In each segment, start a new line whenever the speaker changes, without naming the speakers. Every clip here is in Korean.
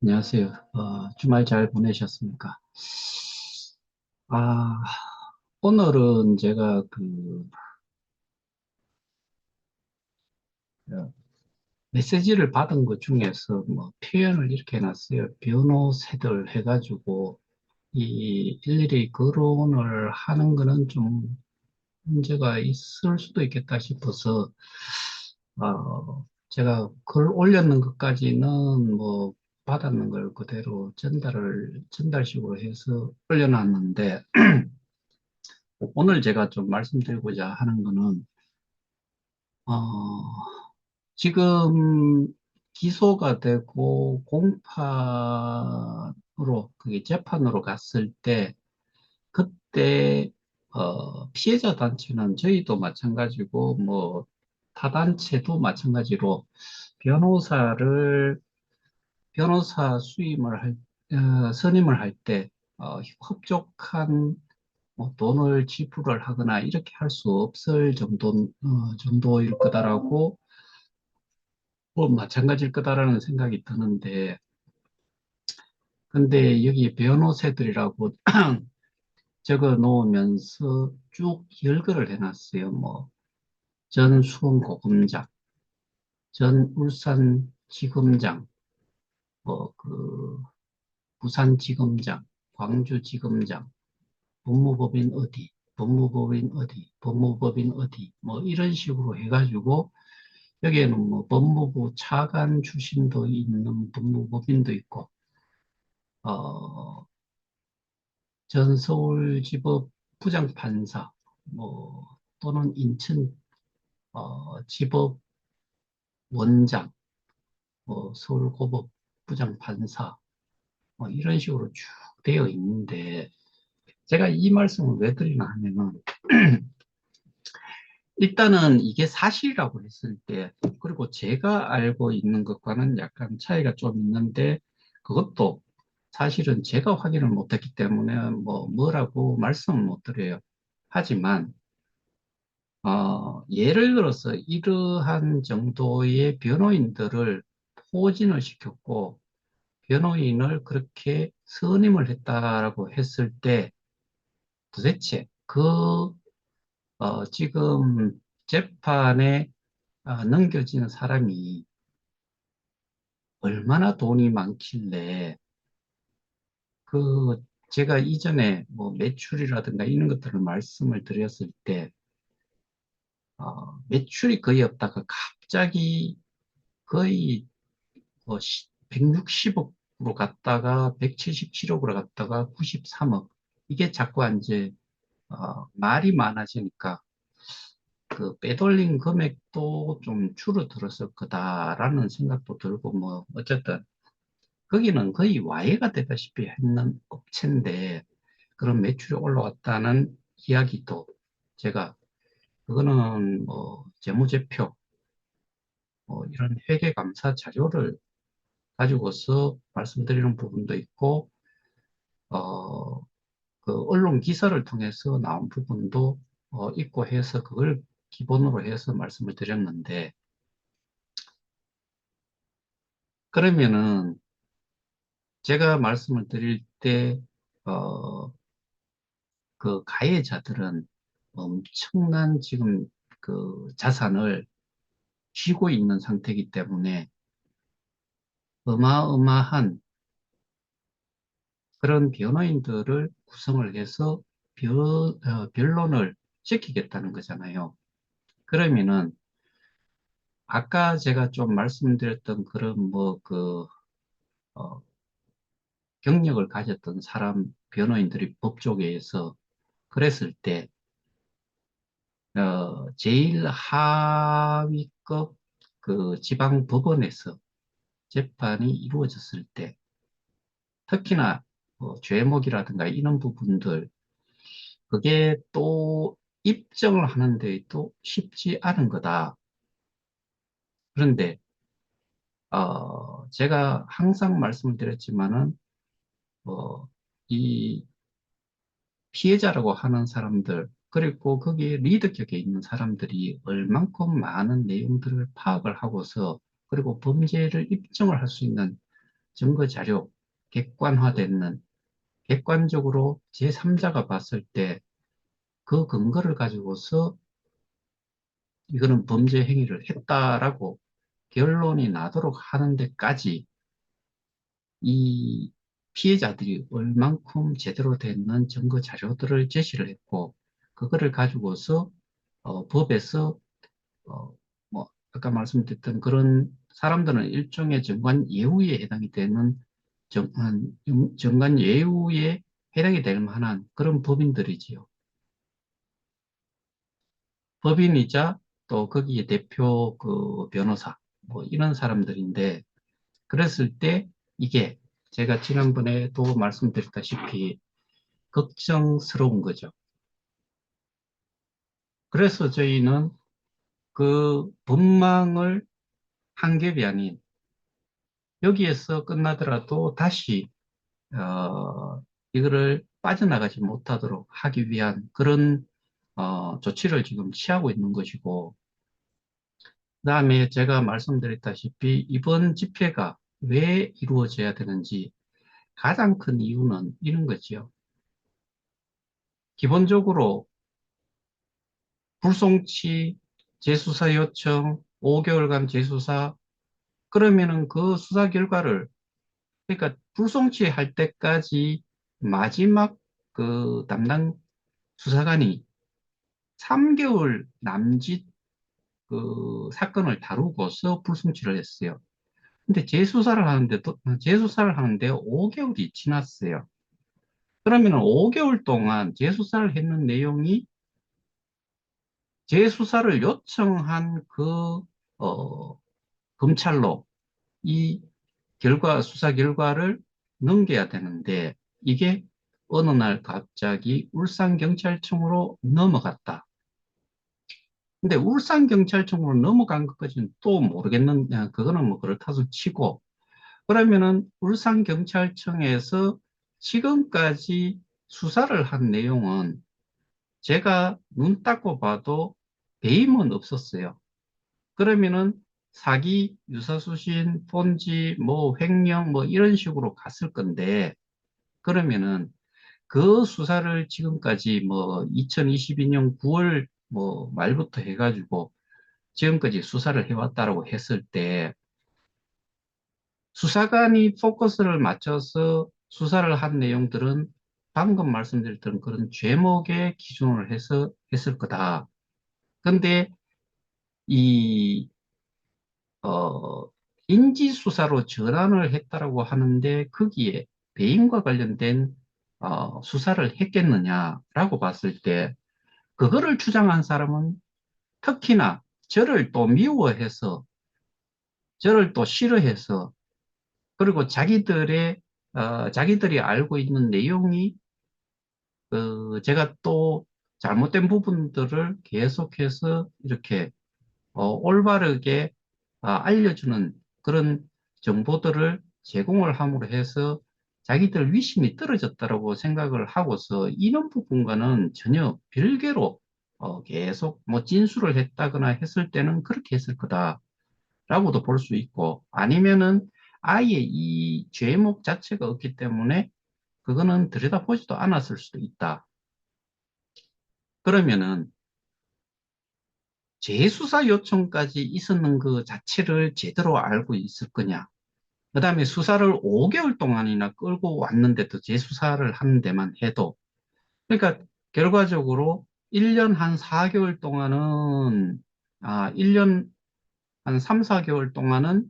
안녕하세요. 주말 잘 보내셨습니까? 아, 오늘은 제가 어, 메시지를 받은 것 중에서 뭐 표현을 이렇게 해놨어요. 변호사들 해가지고 이 일일이 거론을 하는 거는 좀 문제가 있을 수도 있겠다 싶어서 제가 글 올렸는 것까지는 뭐 받았는 걸 그대로 전달식으로 해서 올려놨는데 오늘 제가 좀 말씀드리고자 하는 거는, 어, 지금 기소가 되고 공판으로, 그게 재판으로 갔을 때, 그때, 피해자 단체는 저희도 마찬가지고, 뭐, 타 단체도 마찬가지로 변호사를, 변호사 선임을 할 때, 흡족한 돈을 지불을 하거나 이렇게 할 수 없을 정도일 거다라고, 뭐 마찬가지일 거다라는 생각이 드는데, 근데 여기 변호사들이라고 적어 놓으면서 쭉 열거를 해놨어요. 뭐, 전 수원고검장, 전 울산지검장, 뭐, 부산지검장, 광주지검장, 법무법인 어디, 법무법인 어디, 법무법인 어디, 뭐 이런 식으로 해가지고 여기에는 뭐 법무부 차관 출신도 있는 법무법인도 있고, 어, 전 서울지법 부장판사, 뭐 또는 인천 지법 원장, 뭐 서울고법 부장판사, 뭐 이런 식으로 쭉 되어 있는데, 제가 이 말씀을 왜 드리나 하면은 일단은 이게 사실이라고 했을 때, 그리고 제가 알고 있는 것과는 약간 차이가 좀 있는데, 그것도 사실은 제가 확인을 못했기 때문에 뭐라고 말씀은 못 드려요. 하지만, 예를 들어서 이러한 정도의 변호인들을 포진을 시켰고, 변호인을 그렇게 선임을 했다라고 했을 때, 도대체 지금 재판에 넘겨지는 사람이 얼마나 돈이 많길래, 그, 제가 이전에 뭐 매출이라든가 이런 것들을 말씀을 드렸을 때, 매출이 거의 없다가 갑자기 거의 뭐 160억으로 갔다가 177억으로 갔다가 93억. 이게 자꾸 이제, 말이 많아지니까 그 빼돌린 금액도 좀 줄어들었을 거다라는 생각도 들고, 뭐 어쨌든 거기는 거의 와해가 되다시피 했는 업체인데 그런 매출이 올라왔다는 이야기도 제가, 그거는 뭐 재무제표 이런 회계감사 자료를 가지고서 말씀드리는 부분도 있고, 어, 그 언론 기사를 통해서 나온 부분도 있고 해서 그걸 기본으로 해서 말씀을 드렸는데, 그러면은 제가 말씀을 드릴 때, 어, 그 가해자들은 엄청난 지금 그 자산을 쥐고 있는 상태이기 때문에 어마어마한 그런 변호인들을 구성을 해서 변론을 시키겠다는 거잖아요. 그러면은 아까 제가 좀 말씀드렸던 그런 어, 경력을 가졌던 사람 변호인들이 법조계에서 그랬을 때, 제일 하위급 그 지방 법원에서 재판이 이루어졌을 때, 특히나 죄목이라든가 이런 부분들, 그게 또 입증을 하는데 또 쉽지 않은 거다. 그런데 제가 항상 말씀을 드렸지만은 어, 이 피해자라고 하는 사람들, 그리고 거기에 리더격에 있는 사람들이 얼만큼 많은 내용들을 파악을 하고서, 그리고 범죄를 입증을 할 수 있는 증거 자료, 객관화되는, 객관적으로 제3자가 봤을 때 그 근거를 가지고서 이거는 범죄 행위를 했다라고 결론이 나도록 하는 데까지 이 피해자들이 얼만큼 제대로 되는 증거 자료들을 제시를 했고, 그거를 가지고서 법에서 어, 뭐 아까 말씀드렸던 그런 사람들은 일종의 정관 예우에 해당이 되는 정관 예우에 해당이 될 만한 그런 법인들이지요. 법인이자 또 거기에 대표 그 변호사 뭐 이런 사람들인데, 그랬을 때 이게 제가 지난번에도 말씀드렸다시피 걱정스러운 거죠. 그래서 저희는 그 법망을 한 겹이 아닌 여기에서 끝나더라도 다시 이거를 빠져나가지 못하도록 하기 위한 그런 조치를 지금 취하고 있는 것이고, 그다음에 제가 말씀드렸다시피 이번 집회가 왜 이루어져야 되는지 가장 큰 이유는 이런 거지요. 기본적으로 불송치, 재수사 요청, 5개월간 재수사, 그러면은 그 수사 결과를, 그러니까 불송치 할 때까지 마지막 그 담당 수사관이 3개월 남짓 그 사건을 다루고서 불송치를 했어요. 근데 재수사를 하는데 5개월이 지났어요. 그러면 5개월 동안 재수사를 했는 내용이 재수사를 요청한 그 어, 검찰로 이 수사 결과를 넘겨야 되는데, 이게 어느 날 갑자기 울산경찰청으로 넘어갔다. 근데 울산경찰청으로 넘어간 것까지는 또 모르겠는, 그거는 뭐 그렇다고 치고, 그러면은 울산경찰청에서 지금까지 수사를 한 내용은 제가 눈 닦고 봐도 배임은 없었어요. 그러면은 사기, 유사수신, 본지, 뭐 횡령, 뭐 이런 식으로 갔을 건데, 그러면은 그 수사를 지금까지 뭐 2022년 9월 뭐 말부터 해가지고 지금까지 수사를 해왔다라고 했을 때, 수사관이 포커스를 맞춰서 수사를 한 내용들은 방금 말씀드렸던 그런 죄목에 기준을 해서 했을 거다. 근데 이 어, 인지수사로 전환을 했다라고 하는데, 거기에 배임과 관련된 수사를 했겠느냐라고 봤을 때, 그거를 주장한 사람은 특히나 저를 또 미워해서, 저를 또 싫어해서, 그리고 자기들이 알고 있는 내용이 제가 또 잘못된 부분들을 계속해서 이렇게 올바르게 알려주는 그런 정보들을 제공을 함으로 해서 자기들 위신이 떨어졌다라고 생각을 하고서 이런 부분과는 전혀 별개로 계속 뭐 진술을 했다거나 했을 때는 그렇게 했을 거다라고도 볼 수 있고, 아니면은 아예 이 죄목 자체가 없기 때문에 그거는 들여다보지도 않았을 수도 있다. 그러면은 재수사 요청까지 있었는 그 자체를 제대로 알고 있을 거냐? 그 다음에 수사를 5개월 동안이나 끌고 왔는데도 재수사를 하는 데만 해도, 그러니까 결과적으로 1년 한 4개월 동안은, 1년 한 3, 4개월 동안은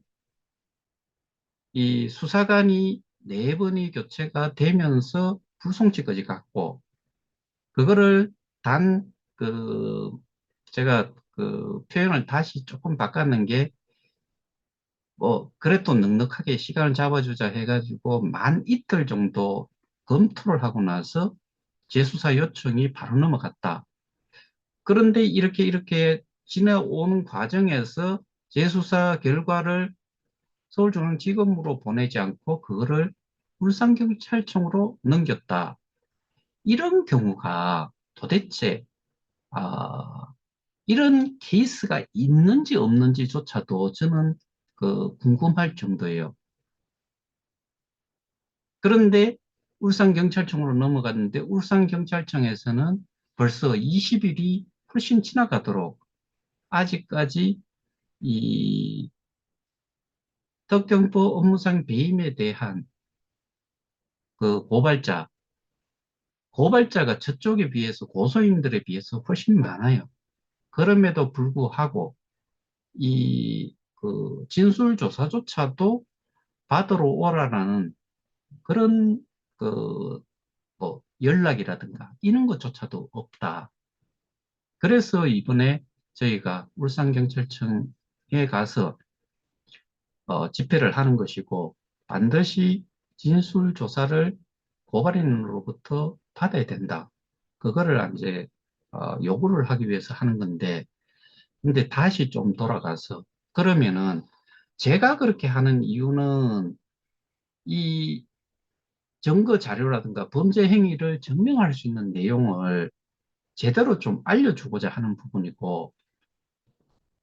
이 수사관이 4번이 교체가 되면서 불송치까지 갔고, 그거를 단, 그, 제가 그 표현을 다시 조금 바꿨는 게, 뭐, 그래도 넉넉하게 시간을 잡아주자 해가지고 만 이틀 정도 검토를 하고 나서 재수사 요청이 바로 넘어갔다. 그런데 이렇게 지나오는 과정에서 재수사 결과를 서울중앙지검으로 보내지 않고 그거를 울산경찰청으로 넘겼다. 이런 경우가 도대체 아, 이런 케이스가 있는지 없는지조차도 저는 그 궁금할 정도예요. 그런데 울산경찰청으로 넘어갔는데 울산경찰청에서는 벌써 20일이 훨씬 지나가도록 아직까지 이 특경법 업무상 배임에 대한 그 고발자가 저쪽에 비해서 고소인들에 비해서 훨씬 많아요. 그럼에도 불구하고 이 그 진술조사조차도 받으러 오라라는 그런 그 뭐 연락이라든가 이런 것조차도 없다. 그래서 이번에 저희가 울산경찰청에 가서 집회를 하는 것이고 반드시 진술조사를 고발인으로부터 받아야 된다. 그거를 이제 요구를 하기 위해서 하는 건데, 근데 다시 좀 돌아가서 그러면은 제가 그렇게 하는 이유는 이 증거 자료라든가 범죄 행위를 증명할 수 있는 내용을 제대로 좀 알려주고자 하는 부분이고,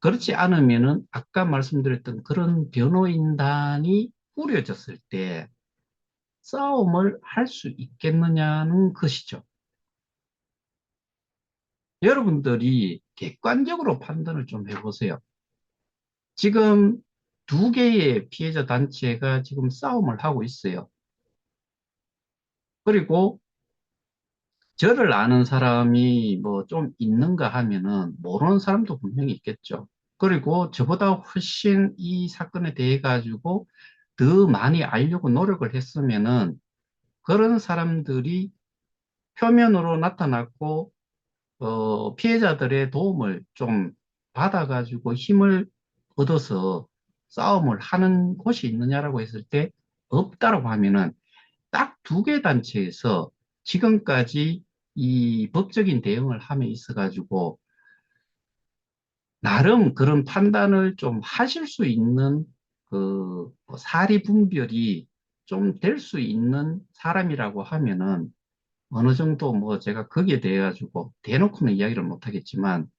그렇지 않으면은 아까 말씀드렸던 그런 변호인단이 꾸려졌을 때 싸움을 할 수 있겠느냐는 것이죠. 여러분들이 객관적으로 판단을 좀 해보세요. 지금 두 개의 피해자 단체가 지금 싸움을 하고 있어요. 그리고 저를 아는 사람이 뭐 좀 있는가 하면은 모르는 사람도 분명히 있겠죠. 그리고 저보다 훨씬 이 사건에 대해 가지고 더 많이 알려고 노력을 했으면은 그런 사람들이 표면으로 나타났고 피해자들의 도움을 좀 받아가지고 힘을 얻어서 싸움을 하는 곳이 있느냐라고 했을 때 없다라고 하면은 딱 두 개 단체에서 지금까지 이 법적인 대응을 함에 있어가지고 나름 그런 판단을 좀 하실 수 있는 그뭐 사리 분별이 좀 될 수 있는 사람이라고 하면은 어느 정도 뭐 제가 거기에 대해 가지고 대놓고는 이야기를 못 하겠지만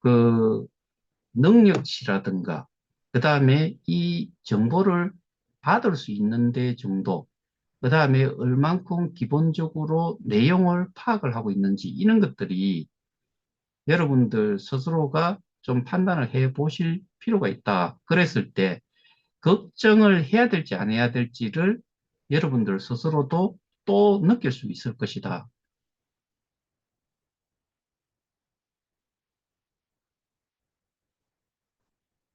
그 능력치라든가 그다음에 이 정보를 받을 수 있는 데 정도 그다음에 얼만큼 기본적으로 내용을 파악을 하고 있는지 이런 것들이 여러분들 스스로가 좀 판단을 해 보실 필요가 있다. 그랬을 때 걱정을 해야 될지 안 해야 될지를 여러분들 스스로도 또 느낄 수 있을 것이다.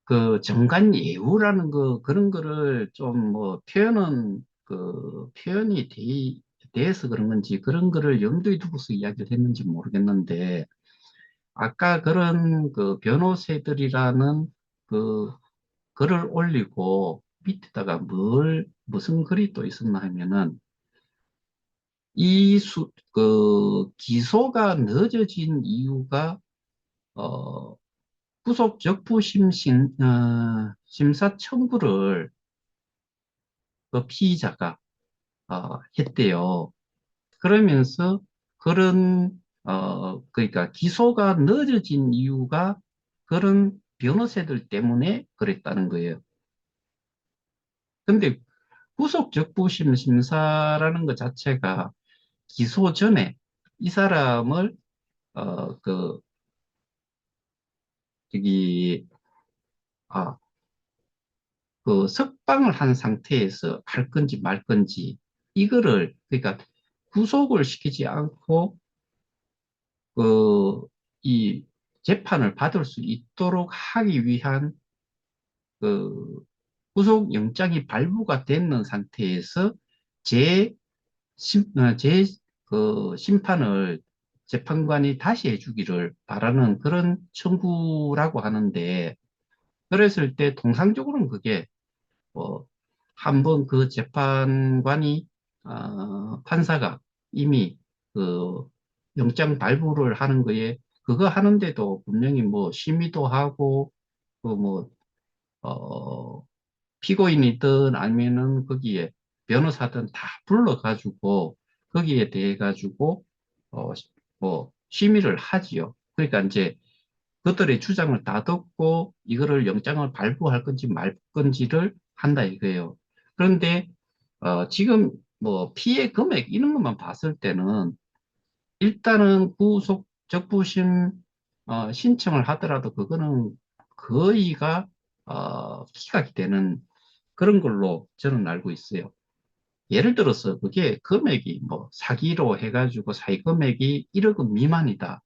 그 정관 예우라는 거 그런 거를 좀 뭐 표현은 그 표현이 돼서 그런 건지 그런 거를 염두에 두고서 이야기를 했는지 모르겠는데 아까 그런 그 변호사들이라는 그 글을 올리고 밑에다가 무슨 글이 또 있었나 하면은 기소가 늦어진 이유가, 구속 적부심 심사 청구를 그 피의자가, 했대요. 그러면서 그러니까 기소가 늦어진 이유가 그런 변호사들 때문에 그랬다는 거예요. 근데 구속적부심 심사라는 것 자체가 기소 전에 이 사람을 그 저기 아, 그 석방을 한 상태에서 할 건지 말 건지 이거를 그러니까 구속을 시키지 않고 그 이 재판을 받을 수 있도록 하기 위한 그 구속영장이 발부가 되는 상태에서 재 심판을 재판관이 다시 해주기를 바라는 그런 청구라고 하는데, 그랬을 때 통상적으로는 그게 뭐, 한번 그 재판관이, 판사가 이미 그 영장 발부를 하는 거에, 그거 하는데도 분명히 뭐 심의도 하고, 그 뭐, 어, 피고인이든 아니면은 거기에 변호사든 다 불러가지고 거기에 대해 가지고 어, 뭐 심의를 하지요. 그러니까 이제 그들의 주장을 다 듣고 이거를 영장을 발부할 건지 말 건지를 한다 이거예요. 그런데 지금 뭐 피해 금액 이런 것만 봤을 때는 일단은 구속 적부심 신청을 하더라도 그거는 거의가 기각이 되는 그런 걸로 저는 알고 있어요. 예를 들어서 그게 금액이 뭐 사기로 해가지고 사기 금액이 1억 원 미만이다.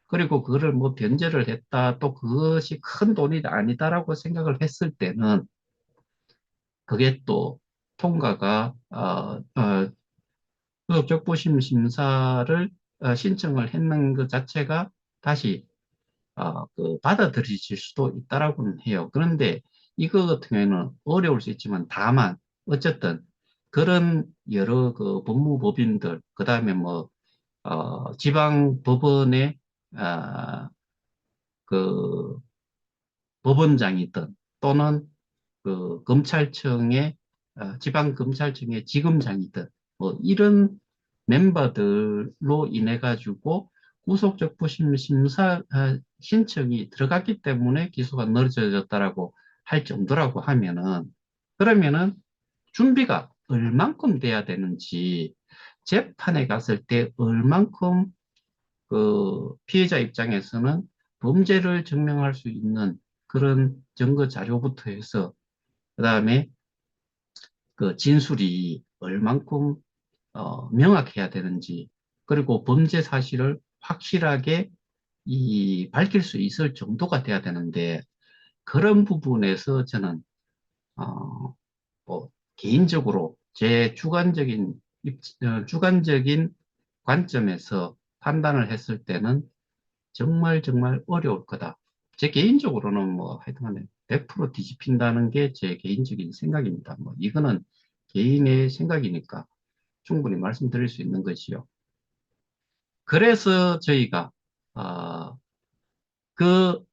그리고 그거를 뭐 변제를 했다. 또 그것이 큰 돈이 아니다라고 생각을 했을 때는 그게 또 통과가 구속적부심 심사를 신청을 했는 것 자체가 다시 받아들여질 수도 있다라고는 해요. 그런데 이거 같은 경우에는 어려울 수 있지만 다만 어쨌든 그런 여러 그 법무법인들 그다음에 뭐 지방 법원의 아, 그 법원장이든 또는 그 검찰청의 지방검찰청의 지검장이든 뭐 이런 멤버들로 인해 가지고 구속적부심 심사 신청이 들어갔기 때문에 기소가 늦어졌다라고 할 정도라고 하면은 그러면은 준비가 얼만큼 돼야 되는지 재판에 갔을 때 얼만큼 그 피해자 입장에서는 범죄를 증명할 수 있는 그런 증거 자료부터 해서 그다음에 그 진술이 얼만큼 명확해야 되는지 그리고 범죄 사실을 확실하게 밝힐 수 있을 정도가 돼야 되는데 그런 부분에서 저는 어, 뭐 개인적으로 제 주관적인 관점에서 판단을 했을 때는 정말 정말 어려울 거다. 제 개인적으로는 뭐 하여튼간에 100% 뒤집힌다는 게 제 개인적인 생각입니다. 뭐 이거는 개인의 생각이니까 충분히 말씀드릴 수 있는 것이요. 그래서 저희가 아, 그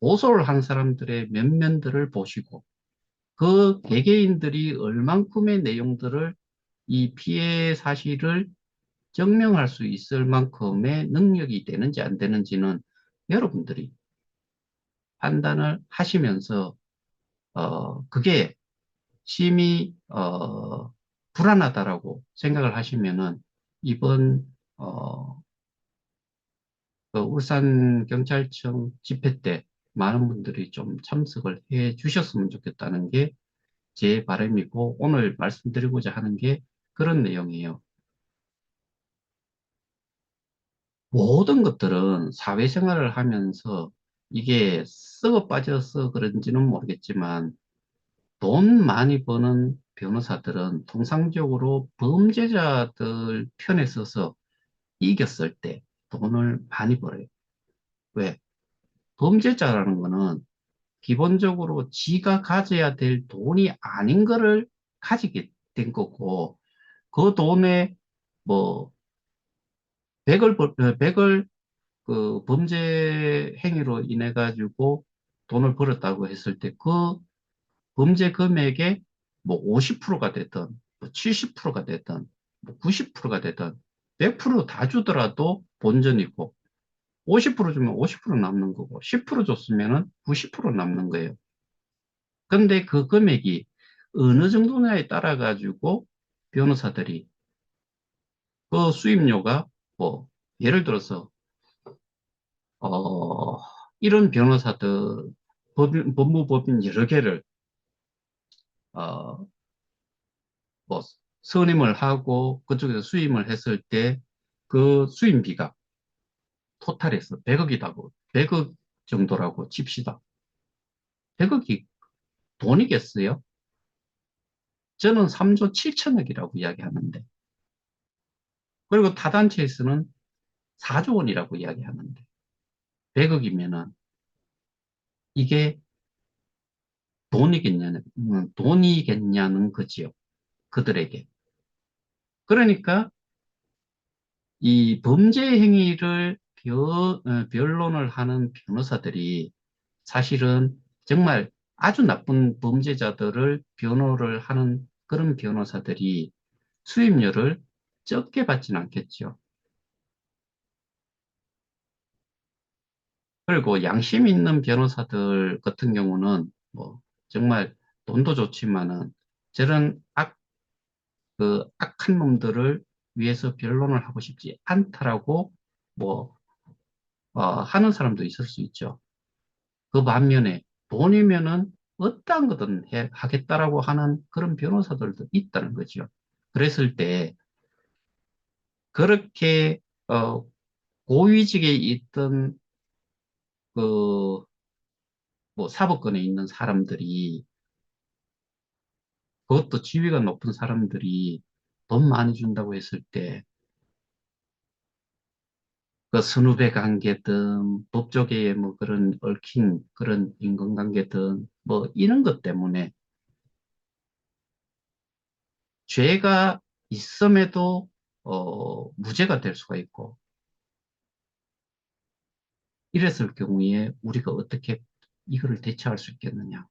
고소를 한 사람들의 면면들을 보시고 그 개개인들이 얼만큼의 내용들을 이 피해 사실을 증명할 수 있을 만큼의 능력이 되는지 안 되는지는 여러분들이 판단을 하시면서 그게 심히 불안하다라고 생각을 하시면은 이번 어, 그 울산경찰청 집회 때 많은 분들이 좀 참석을 해 주셨으면 좋겠다는 게 제 바람이고 오늘 말씀드리고자 하는 게 그런 내용이에요. 모든 것들은 사회생활을 하면서 이게 썩어 빠져서 그런지는 모르겠지만 돈 많이 버는 변호사들은 통상적으로 범죄자들 편에 서서 이겼을 때 돈을 많이 벌어요. 왜? 범죄자라는 거는 기본적으로 지가 가져야 될 돈이 아닌 거를 가지게 된 거고, 그 돈에 뭐, 100을 그 범죄 행위로 인해 가지고 돈을 벌었다고 했을 때 그 범죄 금액의 뭐 50%가 됐든 뭐 70%가 됐든 뭐 90%가 됐든 100%다 주더라도 본전이고 50% 주면 50% 남는 거고 10% 줬으면은 90% 남는 거예요. 근데 그 금액이 어느 정도냐에 따라 가지고 변호사들이 그 수임료가 뭐 예를 들어서 어 이런 변호사들 법무법인 여러 개를 어 뭐 선임을 하고 그쪽에서 수임을 했을 때 그 수임비가 토탈에서 100억이라고 100억 정도라고 칩시다. 100억이 돈이겠어요? 저는 3조 7천억이라고 이야기하는데 그리고 타단체에서는 4조 원이라고 이야기하는데 100억이면은 이게 돈이겠냐는 거지요. 그들에게. 그러니까 이 범죄 행위를 변론을 하는 변호사들이 사실은 정말 아주 나쁜 범죄자들을 변호를 하는 그런 변호사들이 수임료를 적게 받지는 않겠죠. 그리고 양심 있는 변호사들 같은 경우는 뭐 정말 돈도 좋지만은 저런 악한 놈들을 위해서 변론을 하고 싶지 않다라고 뭐, 하는 사람도 있을 수 있죠. 그 반면에 돈이면은 어떠한 거든 하겠다라고 하는 그런 변호사들도 있다는 거죠. 그랬을 때 그렇게 고위직에 있던 그 뭐 사법권에 있는 사람들이 그것도 지위가 높은 사람들이 돈 많이 준다고 했을 때 그 선후배 관계든 법조계의 뭐 그런 얽힌 그런 인간관계든 뭐 이런 것 때문에 죄가 있음에도 무죄가 될 수가 있고 이랬을 경우에 우리가 어떻게 이거를 대처할 수 있겠느냐?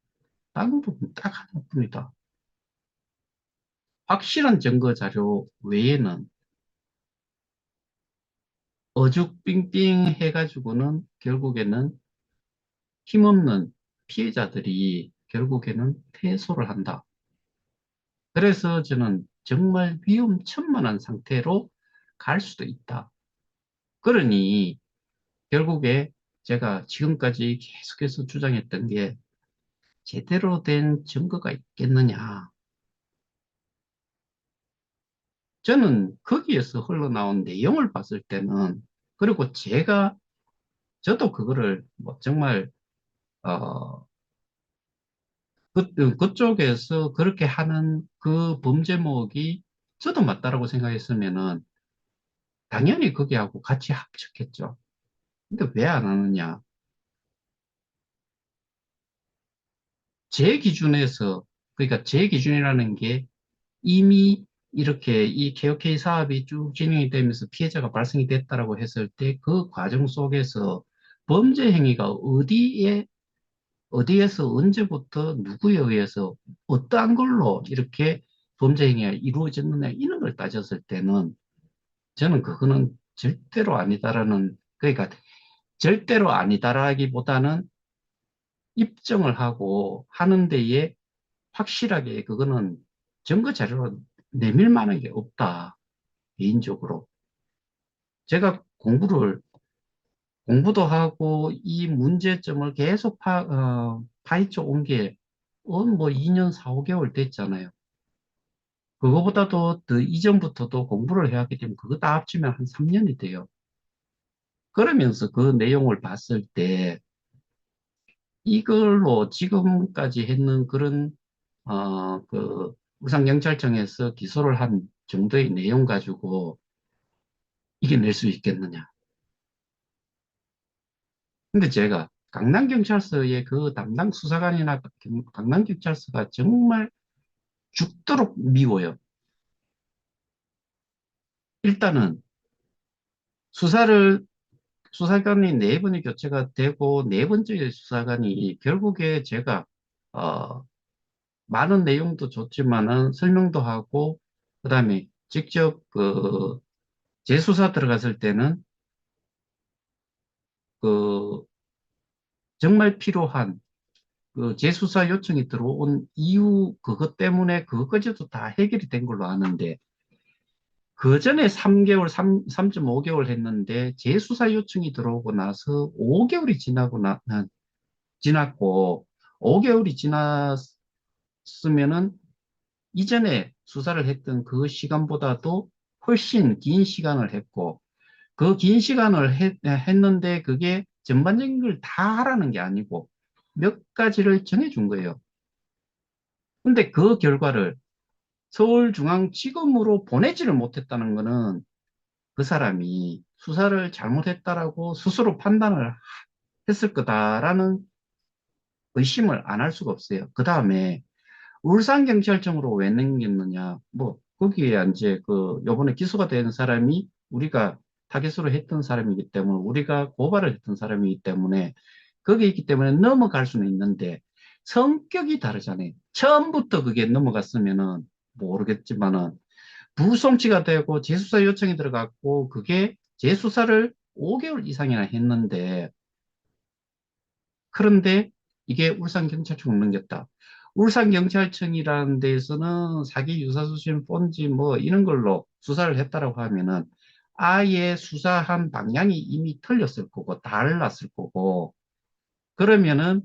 방법은 딱 하나뿐이다. 확실한 증거 자료 외에는 어죽빙빙 해가지고는 결국에는 힘없는 피해자들이 결국에는 패소를 한다. 그래서 저는 정말 위험천만한 상태로 갈 수도 있다. 그러니 결국에 제가 지금까지 계속해서 주장했던 게 제대로 된 증거가 있겠느냐. 저는 거기에서 흘러나온 내용을 봤을 때는 그리고 저도 그거를 뭐 정말 어, 그쪽에서 그렇게 하는 그 범죄목이 저도 맞다라고 생각했으면은 당연히 거기하고 같이 합쳤겠죠. 근데 왜 안 하느냐? 제 기준에서, 그러니까 제 기준이라는 게 이미 이렇게 이 케어케이 사업이 쭉 진행이 되면서 피해자가 발생이 됐다라고 했을 때 그 과정 속에서 범죄 행위가 어디에서 언제부터 누구에 의해서 어떠한 걸로 이렇게 범죄 행위가 이루어졌느냐 이런 걸 따졌을 때는 저는 그거는 절대로 아니다라는 그러니까 절대로 아니다라기보다는 입증을 하고 하는 데에 확실하게 그거는 증거 자료로 내밀 만한 게 없다. 개인적으로. 제가 공부도 하고 이 문제점을 계속 파헤쳐 온 게, 뭐 2년 4, 5개월 됐잖아요. 그거보다도 더 이전부터도 공부를 해왔기 때문에 그거 다 합치면 한 3년이 돼요. 그러면서 그 내용을 봤을 때 이걸로 지금까지 했는 그런, 울산경찰청에서 기소를 한 정도의 내용 가지고 이겨낼 수 있겠느냐. 근데 제가 강남경찰서의 그 담당 수사관이나 강남경찰서가 정말 죽도록 미워요. 일단은 수사를, 수사관이 네 번이 교체가 되고 네 번째 수사관이 결국에 제가, 어, 많은 내용도 좋지만은 설명도 하고, 그 다음에 직접 재수사 들어갔을 때는 그 정말 필요한 재수사 요청이 들어온 이유 그것 때문에 그것까지도 다 해결이 된 걸로 아는데 그 전에 3개월, 3.5개월 했는데 재수사 요청이 들어오고 나서 5개월이 지났고 5개월이 지났으면은 이전에 수사를 했던 그 시간보다도 훨씬 긴 시간을 했고 그 긴 시간을 했는데 그게 전반적인 걸 다 하라는 게 아니고 몇 가지를 정해준 거예요. 근데 그 결과를 서울중앙지검으로 보내지를 못했다는 거는 그 사람이 수사를 잘못했다라고 스스로 판단을 했을 거다라는 의심을 안 할 수가 없어요. 그 다음에 울산경찰청으로 왜 넘겼느냐. 뭐, 거기에 이제 요번에 기소가 된 사람이 우리가 타겟으로 했던 사람이기 때문에, 우리가 고발을 했던 사람이기 때문에, 거기 있기 때문에 넘어갈 수는 있는데, 성격이 다르잖아요. 처음부터 그게 넘어갔으면은 모르겠지만은, 부송치가 되고 재수사 요청이 들어갔고, 그게 재수사를 5개월 이상이나 했는데, 그런데 이게 울산경찰청으로 넘겼다. 울산경찰청이라는 데에서는 사기 유사수신 본지 뭐 이런 걸로 수사를 했다라고 하면은 아예 수사한 방향이 이미 틀렸을 거고 달랐을 거고 그러면은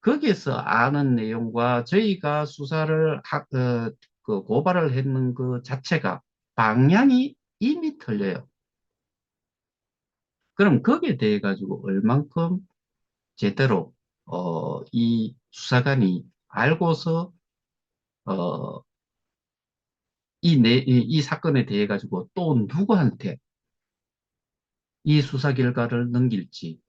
거기에서 아는 내용과 저희가 수사를 그 고발을 했는 그 자체가 방향이 이미 틀려요. 그럼 거기에 대해 가지고 얼만큼 제대로 이 수사관이 알고서 어, 이 사건에 대해 가지고 또 누구한테 이 수사 결과를 넘길지.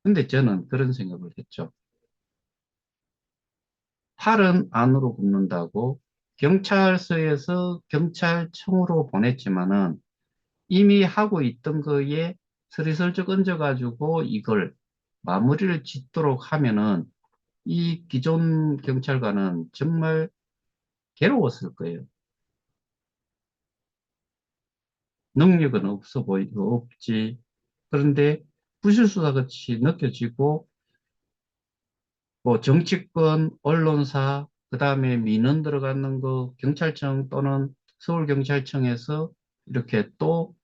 근데 저는 그런 생각을 했죠. 팔은 안으로 굽는다고 경찰서에서 경찰청으로 보냈지만은 이미 하고 있던 거에 스리슬쩍 얹어가지고 이걸 마무리를 짓도록 하면은 이 기존 경찰관은 정말 괴로웠을 거예요. 능력은 없어 보이고 없지. 그런데 부실수사 같이 느껴지고 뭐 정치권, 언론사, 그다음에 민원 들어가는 거 경찰청 또는 서울경찰청에서 이렇게 또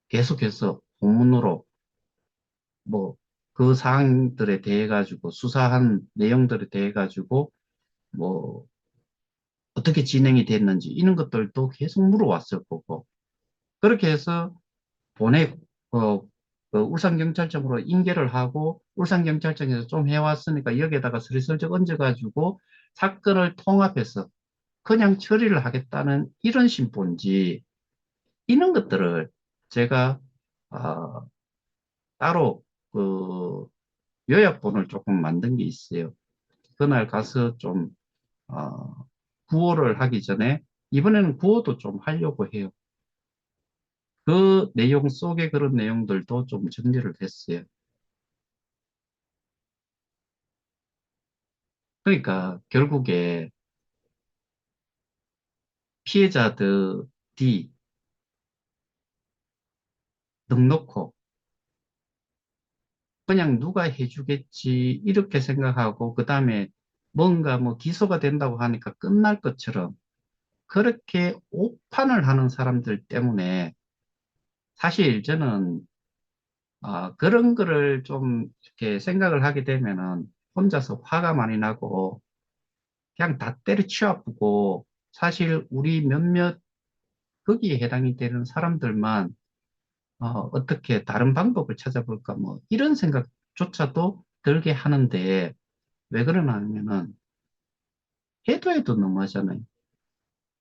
계속해서 공문으로 뭐 그 사항들에 대해 가지고 수사한 내용들에 대해 가지고 뭐 어떻게 진행이 됐는지 이런 것들도 계속 물어왔을 거고 그렇게 해서 보내 어, 울산경찰청으로 인계를 하고 울산경찰청에서 좀 해왔으니까 여기에다가 스리슬쩍 얹어가지고 사건을 통합해서 그냥 처리를 하겠다는 이런 심보인지 이런 것들을 제가 어, 따로 그 요약본을 조금 만든 게 있어요. 그날 가서 좀 구호를 하기 전에 이번에는 구호도 좀 하려고 해요. 그 내용 속에 그런 내용들도 좀 정리를 했어요. 그러니까 결국에 피해자들이 넉넉고 그냥 누가 해주겠지 이렇게 생각하고 그 다음에 뭔가 뭐 기소가 된다고 하니까 끝날 것처럼 그렇게 오판을 하는 사람들 때문에 사실 저는 그런 거를 좀 이렇게 생각을 하게 되면은 혼자서 화가 많이 나고 그냥 다 때려치워 아프고 사실 우리 몇몇 거기에 해당이 되는 사람들만 어떻게 다른 방법을 찾아볼까 뭐 이런 생각조차도 들게 하는데 왜 그러나 하면은 해도 해도 너무하잖아요.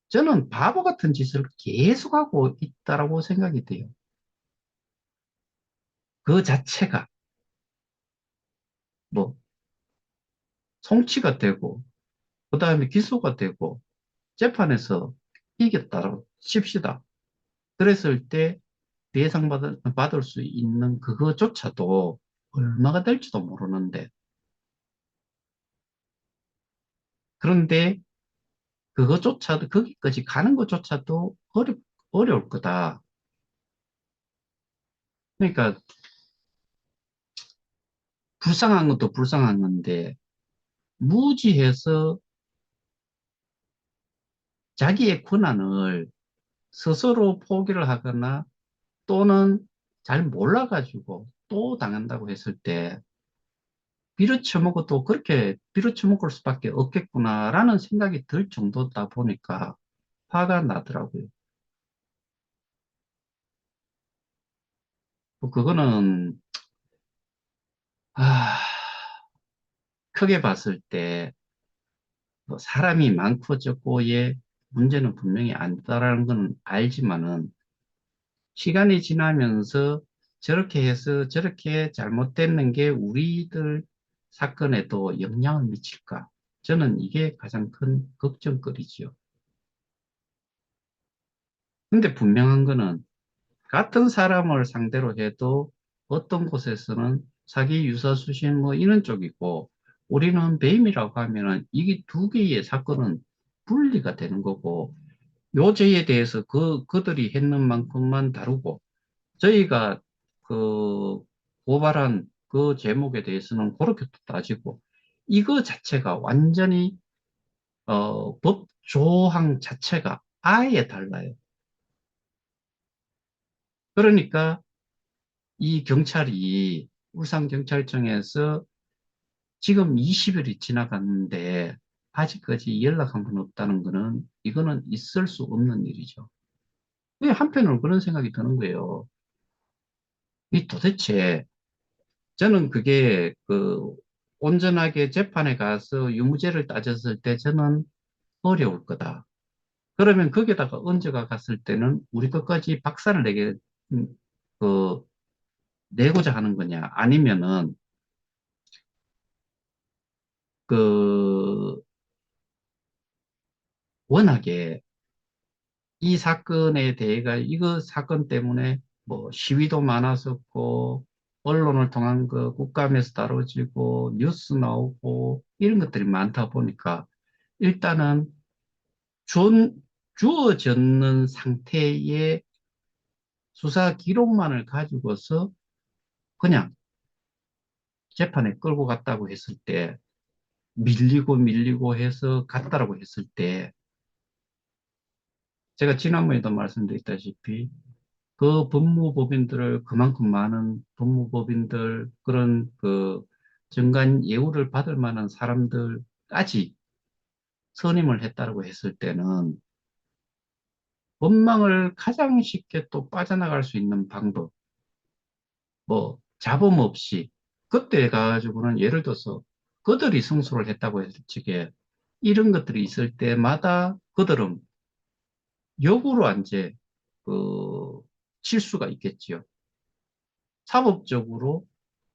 저는 바보 같은 짓을 계속하고 있다라고 생각이 돼요. 그 자체가 뭐 송치가 되고 그다음에 기소가 되고 재판에서 이겼다고 칩시다. 그랬을 때 받을 수 있는 그거조차도 얼마가 될지도 모르는데 그런데 그것조차도 거기까지 가는 것조차도 어려울 거다. 그러니까 불쌍한 것도 불쌍한 건데 무지해서 자기의 권한을 스스로 포기를 하거나 또는 잘 몰라가지고 또 당한다고 했을 때 빌어쳐먹어도 그렇게 빌어쳐먹을 수밖에 없겠구나라는 생각이 들 정도다 보니까 화가 나더라고요. 뭐 그거는 아, 크게 봤을 때뭐 사람이 많고 적고의 문제는 분명히 아니다라는 건 알지만은 시간이 지나면서 저렇게 해서 저렇게 잘못되는 게 우리들 사건에도 영향을 미칠까? 저는 이게 가장 큰 걱정거리지요. 근데 분명한 거는 같은 사람을 상대로 해도 어떤 곳에서는 사기 유사수신 뭐 이런 쪽이고 우리는 배임이라고 하면은 이게 두 개의 사건은 분리가 되는 거고 요 죄에 대해서 그들이 했는 만큼만 다루고 저희가 그 고발한 그 제목에 대해서는 그렇게 또 따지고, 이거 자체가 완전히, 법 조항 자체가 아예 달라요. 그러니까 이 경찰이, 울산경찰청에서 지금 20일이 지나갔는데, 아직까지 연락 한 번 없다는 거는, 이거는 있을 수 없는 일이죠. 근데 한편으로 그런 생각이 드는 거예요. 이 도대체, 저는 그게 온전하게 재판에 가서 유무죄를 따졌을 때 저는 어려울 거다. 그러면 거기다가 언제가 갔을 때는 우리 것까지 박살을 음, 그, 내고자 하는 거냐. 아니면은, 그, 워낙에 이 사건에 대해가 이거 사건 때문에 뭐 시위도 많았었고, 언론을 통한 그 국감에서 다뤄지고, 뉴스 나오고, 이런 것들이 많다 보니까, 일단은 준, 주어졌는 상태의 수사 기록만을 가지고서 그냥 재판에 끌고 갔다고 했을 때, 밀리고 밀리고 해서 갔다라고 했을 때, 제가 지난번에도 말씀드렸다시피, 그 법무법인들을 그만큼 많은 법무법인들, 그런 정관 예우를 받을 만한 사람들까지 선임을 했다라고 했을 때는, 법망을 가장 쉽게 또 빠져나갈 수 있는 방법, 뭐 잡음 없이 그때 가지고는 예를 들어서 그들이 승소를 했다고 했을 적에 이런 것들이 있을 때마다 그들은 역으로 이제 칠 수가 있겠지요. 사법적으로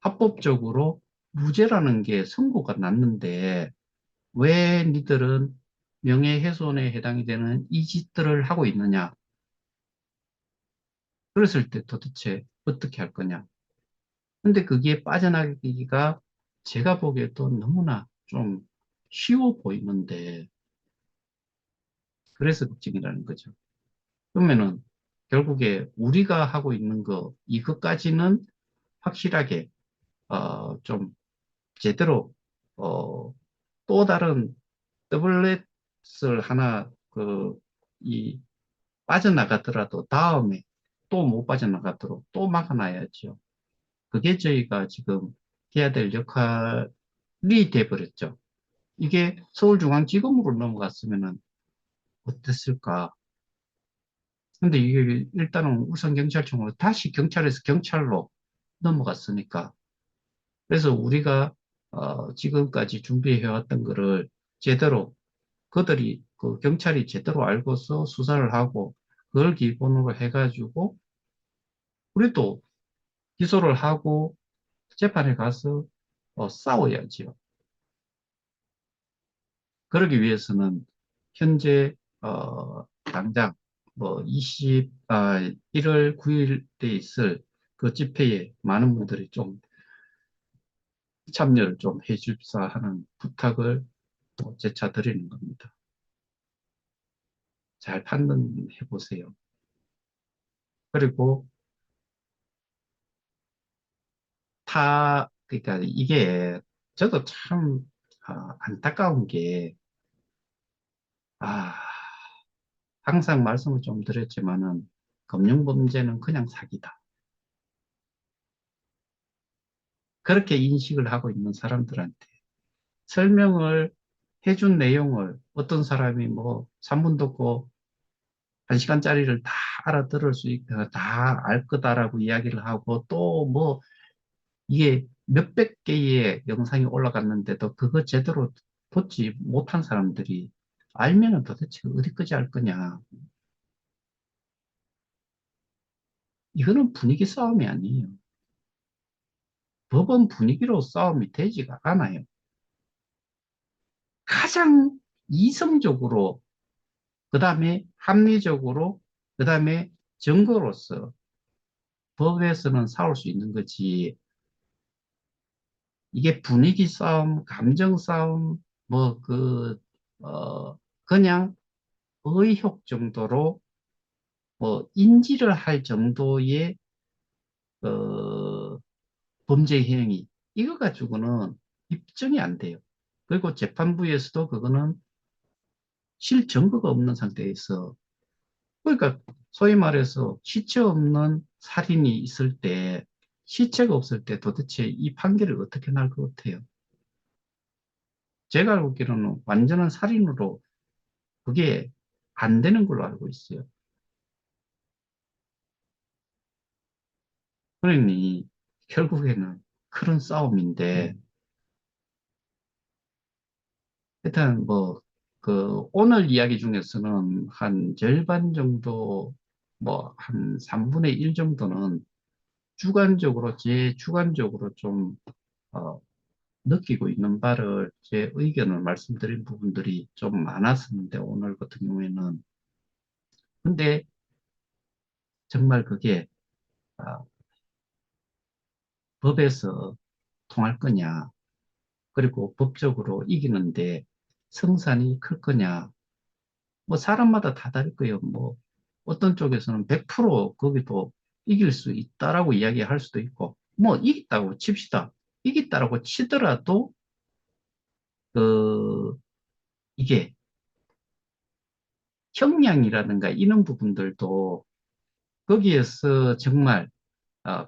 합법적으로 무죄라는 게 선고가 났는데 왜 니들은 명예훼손에 해당이 되는 이 짓들을 하고 있느냐? 그랬을 때 도대체 어떻게 할 거냐? 근데 그게 빠져나가기가 제가 보기에도 너무나 좀 쉬워 보이는데, 그래서 걱정이라는 거죠. 그러면은 결국에 우리가 하고 있는 거, 이것까지는 확실하게, 좀 제대로, 어, 또 다른 더블렛을 하나, 이, 빠져나가더라도 다음에 또 못 빠져나가도록 또 막아놔야죠. 그게 저희가 지금 해야 될 역할이 돼버렸죠. 이게 서울중앙지검으로 넘어갔으면은 어땠을까? 근데 이게 일단은 울산경찰청으로 다시 경찰에서 경찰로 넘어갔으니까. 그래서 우리가 지금까지 준비해왔던 거를 제대로 그들이 그 경찰이 제대로 알고서 수사를 하고 그걸 기본으로 해가지고 우리도 기소를 하고 재판에 가서 싸워야지요. 그러기 위해서는 현재 당장 뭐 1월 9일에 있을 그 집회에 많은 분들이 좀 참여를 좀 해줍사 하는 부탁을 재차 드리는 겁니다. 잘 판단해 보세요. 그리고 그러니까 이게 저도 참 안타까운 게, 아, 항상 말씀을 좀 드렸지만은 금융범죄는 그냥 사기다. 그렇게 인식을 하고 있는 사람들한테 설명을 해준 내용을 어떤 사람이 뭐 3분 듣고 1시간짜리를 다 알아들을 수 있고 다 알 거다라고 이야기를 하고 또 뭐 이게 몇백 개의 영상이 올라갔는데도 그거 제대로 듣지 못한 사람들이 알면은 도대체 어디까지 알 거냐. 이거는 분위기 싸움이 아니에요. 법은 분위기로 싸움이 되지가 않아요. 가장 이성적으로, 그 다음에 합리적으로, 그 다음에 증거로서 법에서는 싸울 수 있는 거지. 이게 분위기 싸움, 감정 싸움, 뭐 그냥 의혹 정도로 뭐 인지를 할 정도의 어, 범죄 행위. 이거 가지고는 입증이 안 돼요. 그리고 재판부에서도 그거는 실증거가 없는 상태에서, 그러니까 소위 말해서 시체 없는 살인이 있을 때, 시체가 없을 때 도대체 이 판결을 어떻게 날 것 같아요? 제가 알기로는 완전한 살인으로 그게 안 되는 걸로 알고 있어요. 그러니 결국에는 그런 싸움인데, 일단 뭐, 오늘 이야기 중에서는 한 절반 정도, 뭐, 한 3분의 1 정도는 주관적으로, 제 주관적으로 좀, 어, 느끼고 있는 바를 제 의견을 말씀드린 부분들이 좀 많았었는데, 오늘 같은 경우에는. 근데 정말 그게, 아, 법에서 통할 거냐, 그리고 법적으로 이기는데 성산이 클 거냐, 뭐 사람마다 다 다를 거예요. 뭐 어떤 쪽에서는 100% 거기도 이길 수 있다라고 이야기할 수도 있고, 뭐 이겼다고 칩시다. 이겼다라고 치더라도 그 이게 형량이라든가 이런 부분들도 거기에서 정말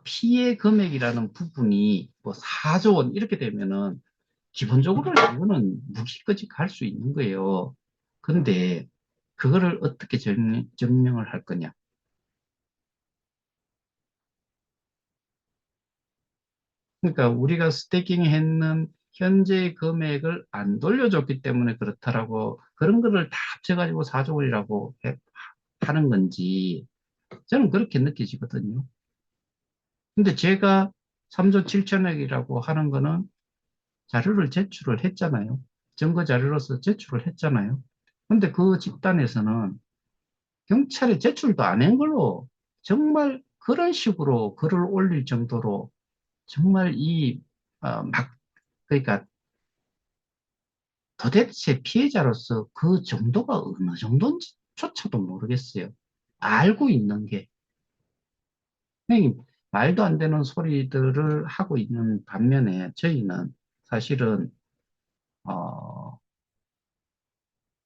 피해 금액이라는 부분이 뭐 4조 원 이렇게 되면은 기본적으로 이거는 무기까지 갈 수 있는 거예요. 근데 그거를 어떻게 증명을 할 거냐? 그러니까 우리가 스테이킹 했는 현재 금액을 안 돌려줬기 때문에 그렇다라고 그런 거를 다 합쳐가지고 4조 원이라고 하는 건지 저는 그렇게 느껴지거든요. 근데 제가 3조 7천억이라고 하는 거는 자료를 제출을 했잖아요. 증거 자료로서 제출을 했잖아요. 근데 그 집단에서는 경찰에 제출도 안 한 걸로 정말 그런 식으로 글을 올릴 정도로 정말 그러니까 도대체 피해자로서 그 정도가 어느 정도인지조차도 모르겠어요. 알고 있는 게. 그냥 말도 안 되는 소리들을 하고 있는 반면에 저희는 사실은, 어,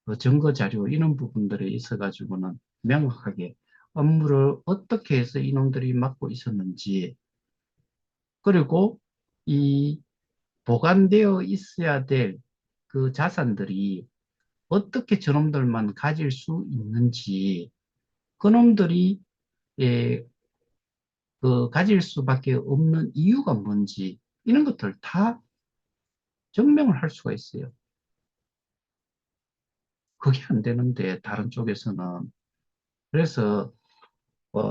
그 증거 자료 이런 부분들에 있어가지고는 명확하게 업무를 어떻게 해서 이놈들이 맡고 있었는지, 그리고 이 보관되어 있어야 될 그 자산들이 어떻게 저놈들만 가질 수 있는지, 그놈들이 예, 가질 수밖에 없는 이유가 뭔지 이런 것들 다 증명을 할 수가 있어요. 그게 안 되는데 다른 쪽에서는 그래서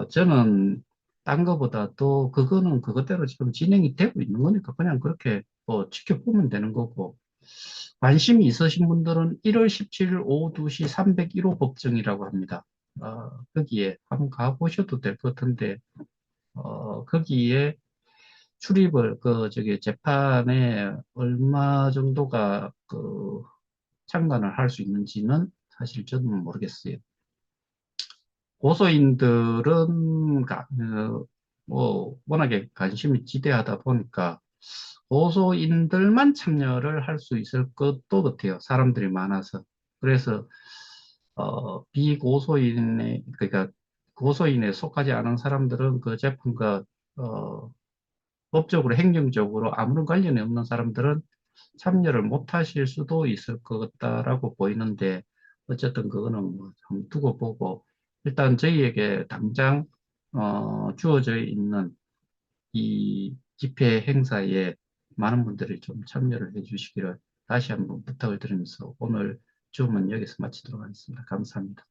저는 딴 거보다도 그거는 그것대로 지금 진행이 되고 있는 거니까 그냥 그렇게 지켜보면 되는 거고, 관심이 있으신 분들은 1월 17일 오후 2시 301호 법정이라고 합니다. 거기에 한번 가보셔도 될 것 같은데, 거기에 출입을, 저기, 재판에 얼마 정도가, 참관을 할 수 있는지는 사실 저는 모르겠어요. 고소인들은, 뭐, 워낙에 관심이 지대하다 보니까, 고소인들만 참여를 할 수 있을 것도 같아요. 사람들이 많아서. 그래서, 그러니까, 고소인에 속하지 않은 사람들은 그 재판과, 어, 법적으로, 행정적으로 아무런 관련이 없는 사람들은 참여를 못 하실 수도 있을 것 같다라고 보이는데, 어쨌든 그거는 뭐좀 두고 보고, 일단 저희에게 당장, 주어져 있는 이 집회 행사에 많은 분들이 좀 참여를 해 주시기를 다시 한번 부탁을 드리면서 오늘 주문은 여기서 마치도록 하겠습니다. 감사합니다.